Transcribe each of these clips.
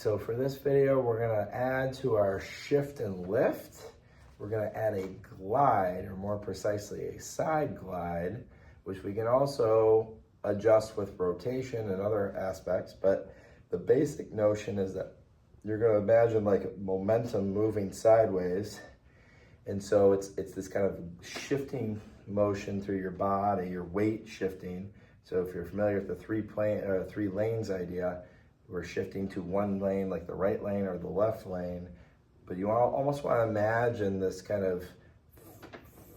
so for this video, we're gonna add to our shift and lift. We're gonna add a glide, or more precisely, a side glide, which we can also adjust with rotation and other aspects. But the basic notion is that you're gonna imagine like momentum moving sideways. And so it's this kind of shifting motion through your body, your weight shifting. So if you're familiar with the three lanes idea, we're shifting to one lane, like the right lane or the left lane, but you almost want to imagine this kind of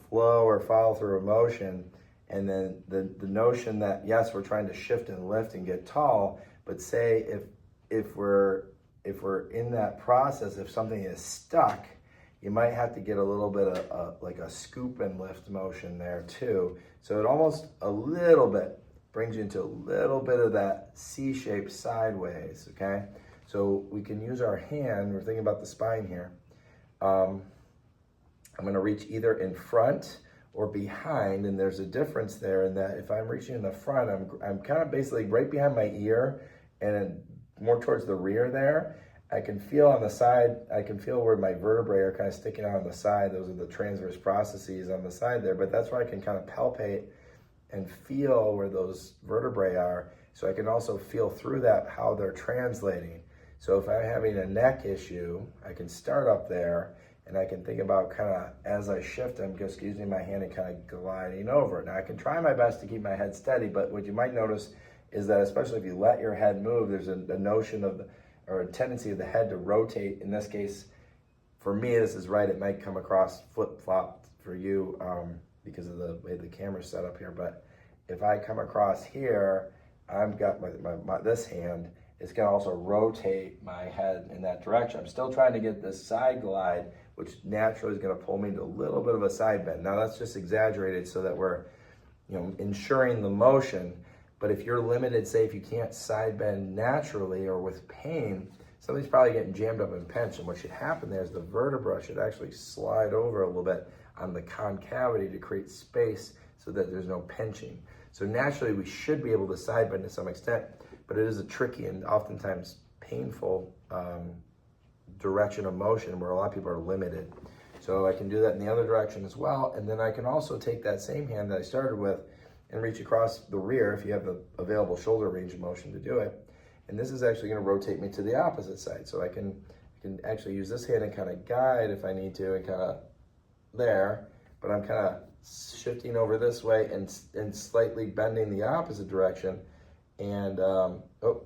flow or follow through of motion, and then the notion that yes, we're trying to shift and lift and get tall, but say if we're in that process, if something is stuck, you might have to get a little bit of like a scoop and lift motion there too. So it almost a little bit brings you into a little bit of that C shape sideways, okay? So we can use our hand, we're thinking about the spine here. I'm gonna reach either in front or behind, and there's a difference there in that if I'm reaching in the front, I'm kind of basically right behind my ear and more towards the rear there. I can feel on the side, I can feel where my vertebrae are kind of sticking out on the side. Those are the transverse processes on the side there, but that's where I can kind of palpate and feel where those vertebrae are. So I can also feel through that how they're translating. So if I'm having a neck issue, I can start up there and I can think about kind of as I shift, I'm just using my hand and kind of gliding over it. Now I can try my best to keep my head steady, but what you might notice is that especially if you let your head move, there's a notion of, or a tendency of the head to rotate. In this case, for me, this is right. It might come across flip-flop for you because of the way the camera's set up here. But if I come across here, I've got this hand, it's gonna also rotate my head in that direction. I'm still trying to get this side glide, which naturally is gonna pull me to a little bit of a side bend. Now that's just exaggerated so that we're, ensuring the motion. But if you're limited, say if you can't side bend naturally or with pain, something's probably getting jammed up and pinched. And what should happen there is the vertebra should actually slide over a little bit on the concavity to create space so that there's no pinching. So naturally we should be able to side bend to some extent, but it is a tricky and oftentimes painful direction of motion where a lot of people are limited. So I can do that in the other direction as well. And then I can also take that same hand that I started with and reach across the rear if you have the available shoulder range of motion to do it. And this is actually gonna rotate me to the opposite side. So I can actually use this hand and kind of guide if I need to and kind of there, but I'm kind of shifting over this way and slightly bending the opposite direction. And, oh,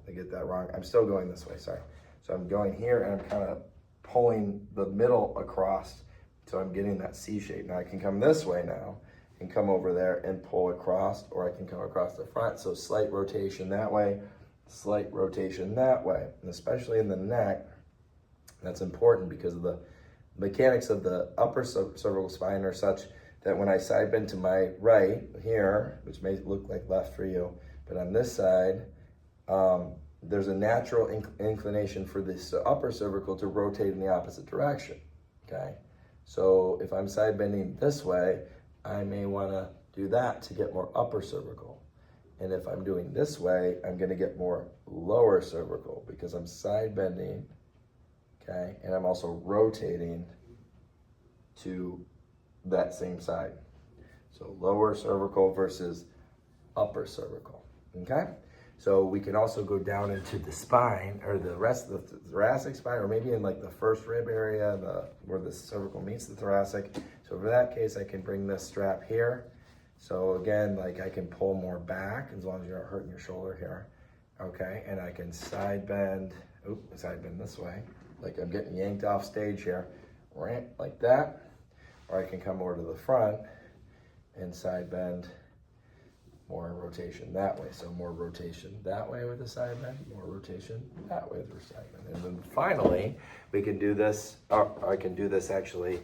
I get that wrong. I'm still going this way, sorry. So I'm going here and I'm kind of pulling the middle across. So I'm getting that C shape. Now I can come this way now and come over there and pull across, or I can come across the front. So slight rotation that way, slight rotation that way. And especially in the neck, that's important because of the mechanics of the upper cervical spine are such that when I side bend to my right here, which may look like left for you, but on this side, there's a natural inclination for this upper cervical to rotate in the opposite direction, okay? So if I'm side bending this way, I may wanna do that to get more upper cervical. And if I'm doing this way, I'm gonna get more lower cervical because I'm side bending, okay? And I'm also rotating to that same side. So lower cervical versus upper cervical, okay? So we can also go down into the spine or the rest of the thoracic spine, or maybe in like the first rib area, where the cervical meets the thoracic. So for that case, I can bring this strap here. So again, like I can pull more back as long as you're not hurting your shoulder here, okay? And I can side bend this way, like I'm getting yanked off stage here, right, like that. Or I can come over to the front and side bend, more rotation that way. So more rotation that way with the side bend, more rotation that way with the side bend. And then finally, we can do this, or I can do this actually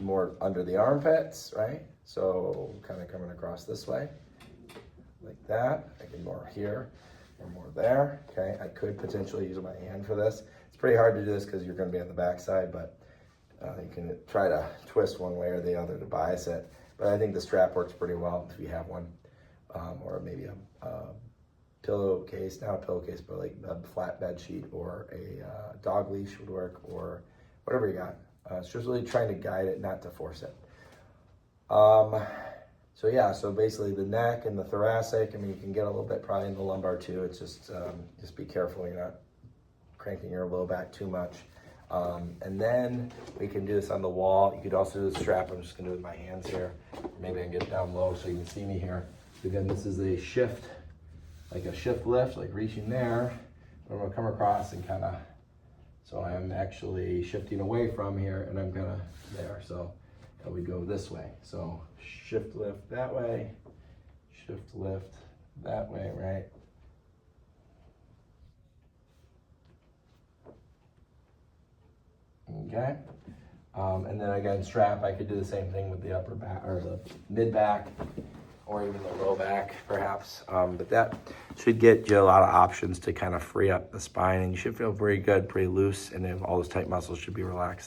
more under the armpits, right? So kind of coming across this way, like that. I can more here or more there, okay? I could potentially use my hand for this. It's pretty hard to do this because you're gonna be on the back side, but you can try to twist one way or the other to bias it. But I think the strap works pretty well if you have one, or maybe a pillowcase, not a pillowcase, but like a flat bed sheet or a dog leash would work, or whatever you got. It's just really trying to guide it, not to force it. So yeah, so basically the neck and the thoracic, I mean, you can get a little bit probably in the lumbar too. It's just be careful you're not cranking your low back too much. And then we can do this on the wall. You could also do the strap. I'm just gonna do it with my hands here. Maybe I can get it down low so you can see me here. So again, this is a shift, like a shift lift, like reaching there. I'm gonna come across and kind of, so I'm actually shifting away from here and I'm gonna there. So we go this way. So shift lift that way, shift lift that way, right? Okay. And then again, strap, I could do the same thing with the upper back or the mid back or even the low back perhaps. But that should get you a lot of options to kind of free up the spine, and you should feel very good, pretty loose, and then all those tight muscles should be relaxed.